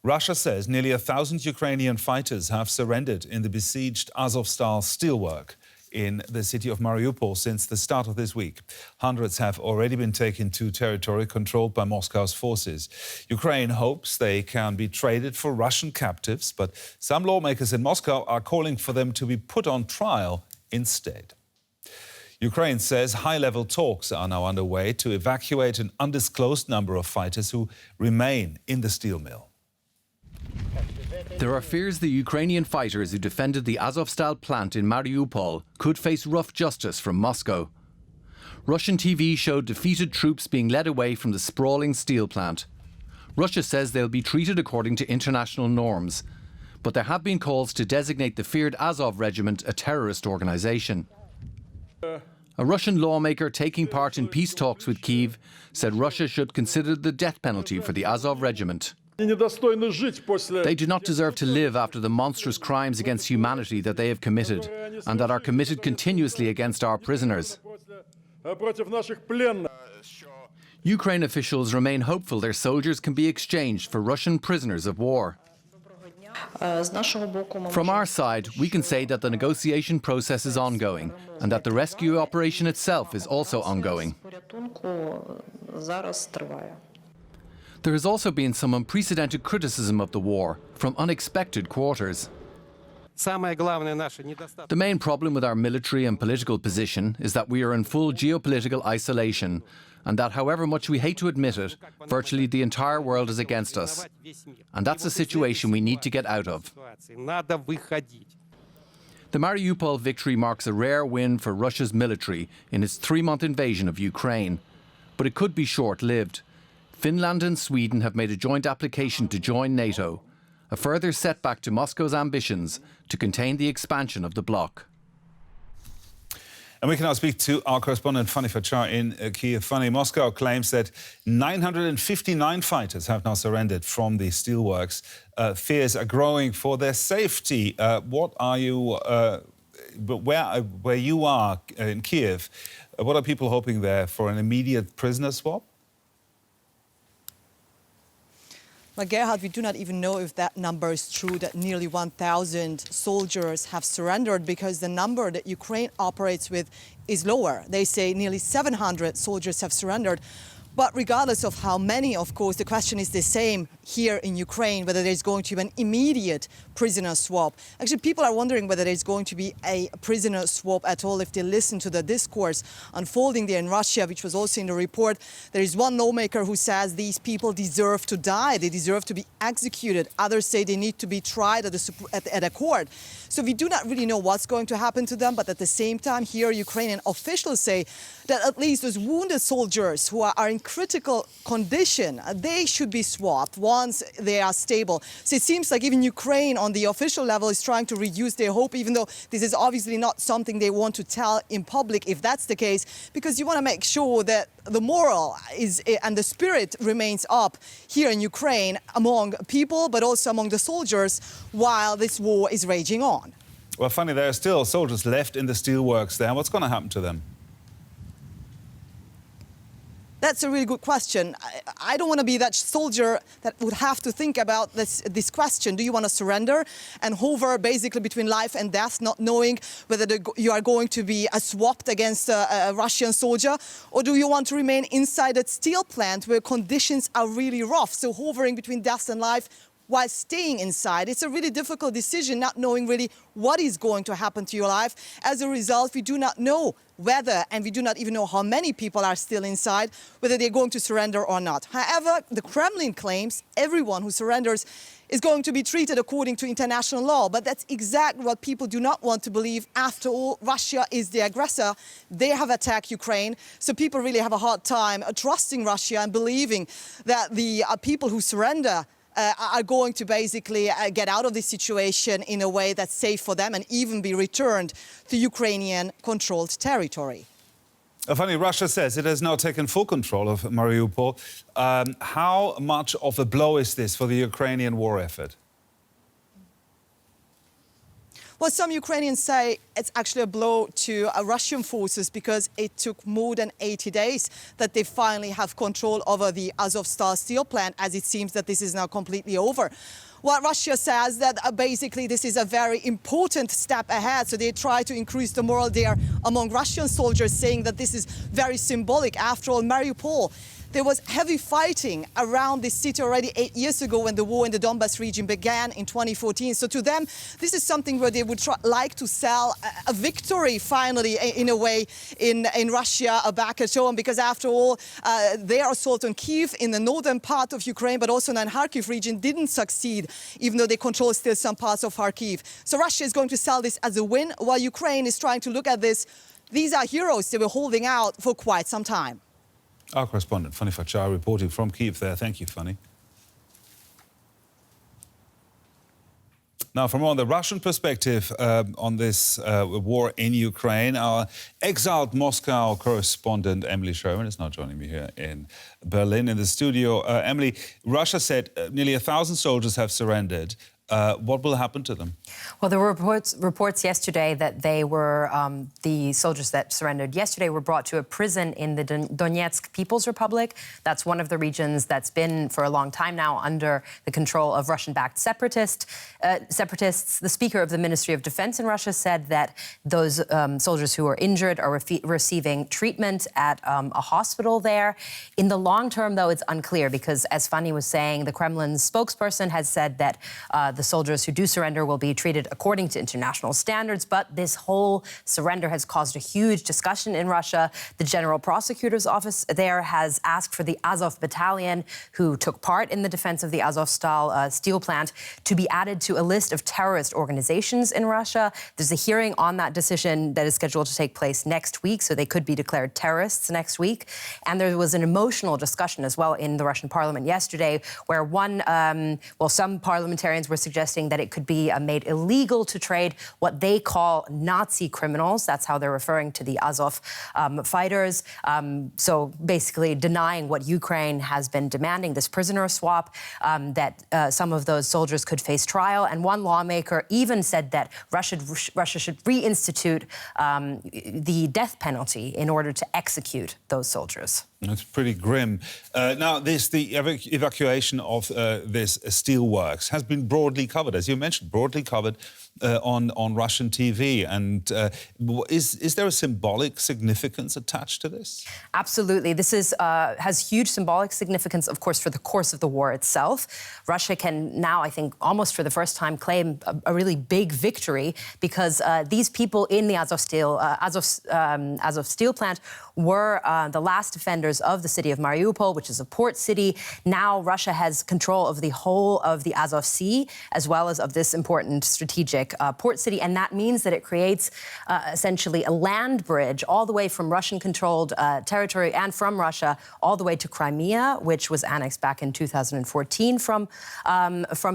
Russia says nearly 1,000 Ukrainian fighters have surrendered in the besieged Azovstal steelwork in the city of Mariupol since the start of this week. Hundreds have already been taken to territory controlled by Moscow's forces. Ukraine hopes they can be traded for Russian captives, but some lawmakers in Moscow are calling for them to be put on trial instead. Ukraine says high-level talks are now underway to evacuate an undisclosed number of fighters who remain in the steel mill. There are fears the Ukrainian fighters who defended the Azovstal plant in Mariupol could face rough justice from Moscow. Russian TV showed defeated troops being led away from the sprawling steel plant. Russia says they'll be treated according to international norms, but there have been calls to designate the feared Azov Regiment a terrorist organisation. A Russian lawmaker taking part in peace talks with Kyiv said Russia should consider the death penalty for the Azov Regiment. They do not deserve to live after the monstrous crimes against humanity that they have committed and that are committed continuously against our prisoners. Ukraine officials remain hopeful their soldiers can be exchanged for Russian prisoners of war. From our side, we can say that the negotiation process is ongoing and that the rescue operation itself is also ongoing. There has also been some unprecedented criticism of the war from unexpected quarters. The main problem with our military and political position is that we are in full geopolitical isolation and that, however much we hate to admit it, virtually the entire world is against us. And that's a situation we need to get out of. The Mariupol victory marks a rare win for Russia's military in its 3-month invasion of Ukraine. But it could be short-lived. Finland and Sweden have made a joint application to join NATO, a further setback to Moscow's ambitions to contain the expansion of the bloc. And we can now speak to our correspondent Fanny Fachar in Kyiv. Fanny, Moscow claims that 959 fighters have now surrendered from the steelworks. Fears are growing for their safety. Where you are in Kyiv, what are people hoping there for an immediate prisoner swap? Well, Gerhard, we do not even know if that number is true, that nearly 1,000 soldiers have surrendered, because the number that Ukraine operates with is lower. They say nearly 700 soldiers have surrendered. But regardless of how many, of course, the question is the same here in Ukraine, whether there's going to be an immediate prisoner swap. Actually, people are wondering whether there's going to be a prisoner swap at all if they listen to the discourse unfolding there in Russia, which was also in the report. There is one lawmaker who says these people deserve to die, they deserve to be executed. Others say they need to be tried at a court. So we do not really know what's going to happen to them, but at the same time here, Ukrainian officials say that at least those wounded soldiers who are in critical condition, they should be swapped once they are stable. So it seems like even Ukraine on the official level is trying to reduce their hope, even though this is obviously not something they want to tell in public if that's the case, because you want to make sure that the moral and the spirit remains up here in Ukraine among people, but also among the soldiers while this war is raging on. Well, Fanny, there are still soldiers left in the steelworks there. What's going to happen to them? That's a really good question. I don't want to be that soldier that would have to think about this question. Do you want to surrender and hover basically between life and death, not knowing whether you are going to be swapped against a Russian soldier? Or do you want to remain inside that steel plant where conditions are really rough? So hovering between death and life while staying inside. It's a really difficult decision, not knowing really what is going to happen to your life. As a result, we do not know whether, and we do not even know how many people are still inside, whether they're going to surrender or not. However, the Kremlin claims everyone who surrenders is going to be treated according to international law. But that's exactly what people do not want to believe. After all, Russia is the aggressor. They have attacked Ukraine. So people really have a hard time trusting Russia and believing that the people who surrender are going to basically get out of this situation in a way that's safe for them and even be returned to Ukrainian-controlled territory. Funny, Russia says it has now taken full control of Mariupol. How much of a blow is this for the Ukrainian war effort? Well, some Ukrainians say it's actually a blow to Russian forces because it took more than 80 days that they finally have control over the Azovstal steel plant, as it seems that this is now completely over. Well, Russia says that basically this is a very important step ahead. So they try to increase the morale there among Russian soldiers, saying that this is very symbolic. After all, Mariupol, there was heavy fighting around this city already 8 years ago when the war in the Donbas region began in 2014. So to them, this is something where they would like to sell a victory finally, in a way, in Russia back at home. Because after all, their assault on Kyiv in the northern part of Ukraine, but also in the Kharkiv region, didn't succeed, even though they control still some parts of Kharkiv. So Russia is going to sell this as a win, while Ukraine is trying to look at this. These are heroes they were holding out for quite some time. Our correspondent, Fanny Fachar, reporting from Kyiv there. Thank you, Fanny. Now, from on the Russian perspective on this war in Ukraine, our exiled Moscow correspondent, Emily Sherman, is now joining me here in Berlin in the studio. Emily, Russia said nearly 1,000 soldiers have surrendered. What will happen to them? Well, there were reports yesterday that they were, the soldiers that surrendered yesterday were brought to a prison in the Donetsk People's Republic. That's one of the regions that's been for a long time now under the control of Russian-backed separatists. The Speaker of the Ministry of Defense in Russia said that those soldiers who are injured are receiving treatment at a hospital there. In the long term, though, it's unclear because, as Fanny was saying, the Kremlin's spokesperson has said that the soldiers who do surrender will be treated according to international standards. But this whole surrender has caused a huge discussion in Russia. The General Prosecutor's Office there has asked for the Azov battalion, who took part in the defense of the Azovstal steel plant, to be added to a list of terrorist organizations in Russia. There's a hearing on that decision that is scheduled to take place next week, so they could be declared terrorists next week. And there was an emotional discussion as well in the Russian parliament yesterday, where some parliamentarians were suggesting that it could be made illegal to trade what they call Nazi criminals. That's how they're referring to the Azov fighters. So basically denying what Ukraine has been demanding, this prisoner swap, that some of those soldiers could face trial. And one lawmaker even said that Russia should reinstitute the death penalty in order to execute those soldiers. It's pretty grim. Now, the evacuation of this steelworks has been broadly covered, as you mentioned, broadly covered on Russian TV. And is there a symbolic significance attached to this? Absolutely. This has huge symbolic significance, of course, for the course of the war itself. Russia can now, I think, almost for the first time, claim a really big victory because these people in the Azov steel plant were the last defenders of the city of Mariupol, which is a port city. Now Russia has control of the whole of the Azov Sea, as well as of this important strategic port city. And that means that it creates essentially a land bridge all the way from Russian-controlled territory and from Russia all the way to Crimea, which was annexed back in 2014 from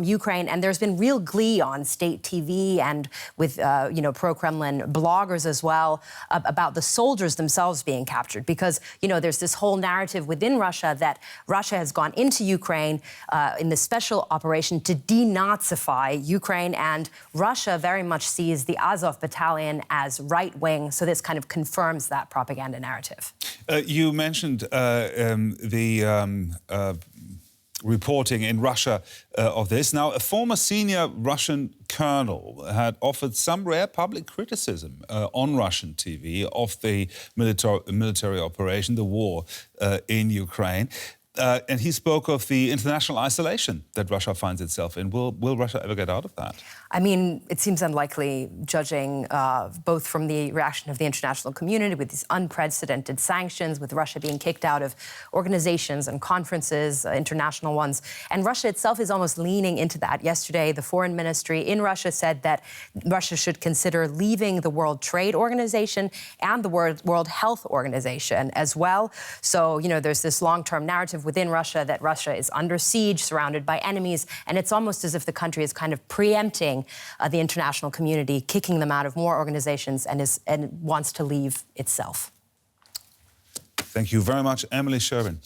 Ukraine. And there's been real glee on state TV and with pro-Kremlin bloggers as well about the soldiers themselves being captured, because there's this whole narrative within Russia that Russia has gone into Ukraine in this special operation to denazify Ukraine, and Russia very much sees the Azov battalion as right-wing, so this kind of confirms that propaganda narrative. You mentioned the reporting in Russia of this. Now, a former senior Russian colonel had offered some rare public criticism on Russian TV of the military operation, the war in Ukraine. And he spoke of the international isolation that Russia finds itself in. Will Russia ever get out of that? I mean, it seems unlikely, judging both from the reaction of the international community with these unprecedented sanctions, with Russia being kicked out of organizations and conferences, international ones. And Russia itself is almost leaning into that. Yesterday, the foreign ministry in Russia said that Russia should consider leaving the World Trade Organization and the World Health Organization as well. So, there's this long-term narrative within Russia that Russia is under siege, surrounded by enemies, and it's almost as if the country is kind of preempting the international community, kicking them out of more organizations, and wants to leave itself. Thank you very much, Emily Sherman.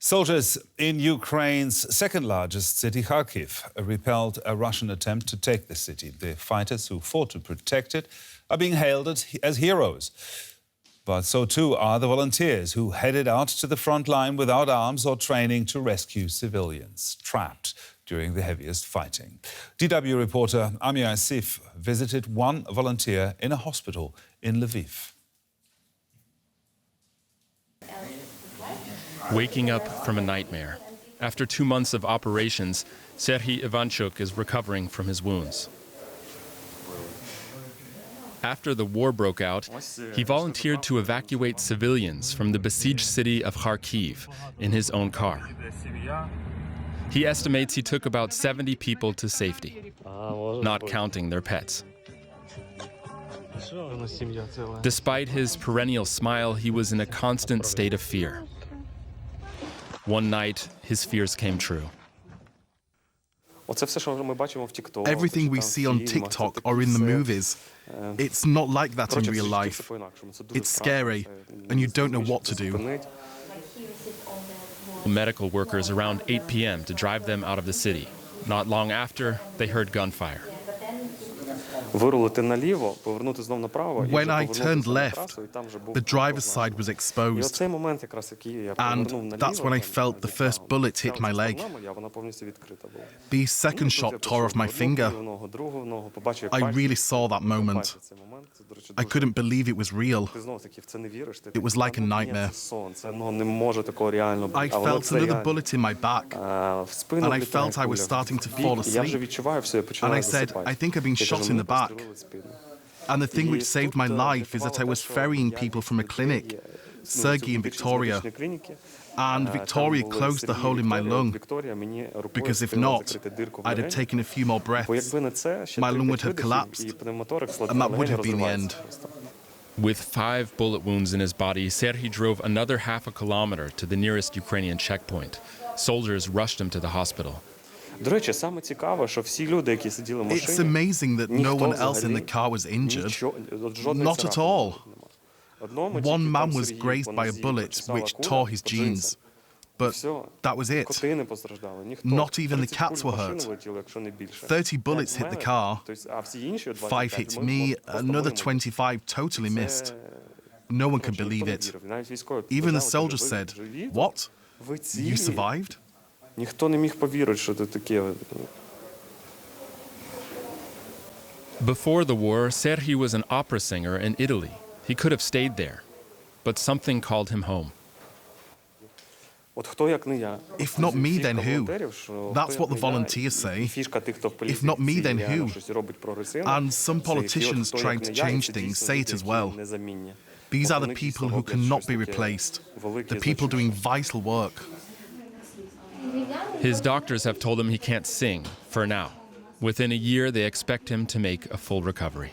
Soldiers in Ukraine's second-largest city, Kharkiv, repelled a Russian attempt to take the city. The fighters who fought to protect it are being hailed as heroes. But so too are the volunteers who headed out to the front line without arms or training to rescue civilians trapped during the heaviest fighting. DW reporter Amir Asif visited one volunteer in a hospital in Lviv. Waking up from a nightmare. After 2 months of operations, Serhiy Ivanchuk is recovering from his wounds. After the war broke out, he volunteered to evacuate civilians from the besieged city of Kharkiv in his own car. He estimates he took about 70 people to safety, not counting their pets. Despite his perennial smile, he was in a constant state of fear. One night, his fears came true. Everything we see on TikTok or in the movies, it's not like that in real life. It's scary, and you don't know what to do. Medical workers around 8 p.m. to drive them out of the city. Not long after, they heard gunfire. When I turned left, the driver's side was exposed, and that's when I felt the first bullet hit my leg. The second shot tore off my finger. I really saw that moment. I couldn't believe it was real. It was like a nightmare. I felt another bullet in my back, and I felt I was starting to fall asleep. And I said, I think I've been shot in the back. And the thing which saved my life is that I was ferrying people from a clinic, Sergei and Victoria. And Victoria closed the hole in my lung, because if not, I'd have taken a few more breaths. My lung would have collapsed, and that would have been the end. With 5 bullet wounds in his body, Serhiy drove another half a kilometer to the nearest Ukrainian checkpoint. Soldiers rushed him to the hospital. It's amazing that no one else in the car was injured. Not at all. One man was grazed by a bullet which tore his jeans. But that was it. Not even the cats were hurt. 30 bullets hit the car. 5 hit me, another 25 totally missed. No one could believe it. Even the soldiers said, "What? You survived?" Before the war, Serhiy was an opera singer in Italy. He could have stayed there, but something called him home. If not me, then who? That's what the volunteers say. If not me, then who? And some politicians trying to change things say it as well. These are the people who cannot be replaced, the people doing vital work. His doctors have told him he can't sing, for now. Within a year, they expect him to make a full recovery.